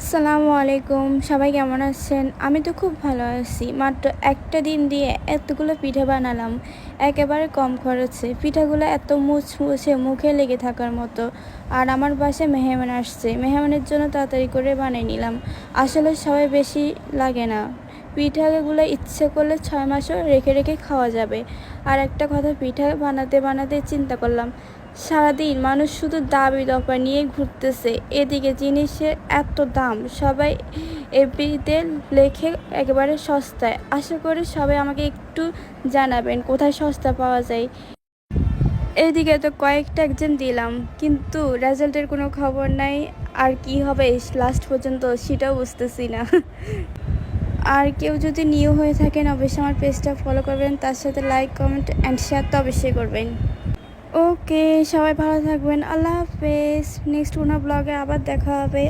আসসালামু আলাইকুম, সবাই কেমন আছেন? আমি তো খুব ভালো আছি। মাত্র একটা দিন দিয়ে এতগুলো পিঠা বানালাম, একেবারে কম খরচে। পিঠাগুলো এত মুচমুচে, মুখে লেগে থাকার মতো। আর আমার বাসায় মেহমান আসছে, মেহমানের জন্য তাড়াতাড়ি করে বানিয়ে নিলাম। আসলে সবাই বেশি লাগে না। পিঠাগুলো ইচ্ছে করলে 6 মাসও রেখে রেখে খাওয়া যাবে। আর একটা কথা, পিঠা বানাতে বানাতে চিন্তা করলাম, সারাদিন মানুষ শুধু দাবি দপা নিয়ে ঘুরতেছে, এদিকে জিনিসের এত দাম। সবাই এফবিতে লেখে একেবারে সস্তায়। আশা করি সবাই আমাকে একটু জানাবেন কোথায় সস্তা পাওয়া যায়। এইদিকে তো কয়েকটা একজন দিলাম, কিন্তু রেজাল্টের কোনো খবর নাই। আর কি হবে লাস্ট পর্যন্ত সেটাও বুঝতেছি না। আর কেউ যদি নিউ হয়ে থাকেন, অবশ্যই আমার পেজটা ফলো করবেন, তার সাথে লাইক, কমেন্ট অ্যান্ড শেয়ার তো অবশ্যই করবেন। ওকে, সবাই ভালো থাকবেন। আল্লাহ হাফেজ। নেক্সট কোনো ব্লগে আবার দেখা হবে।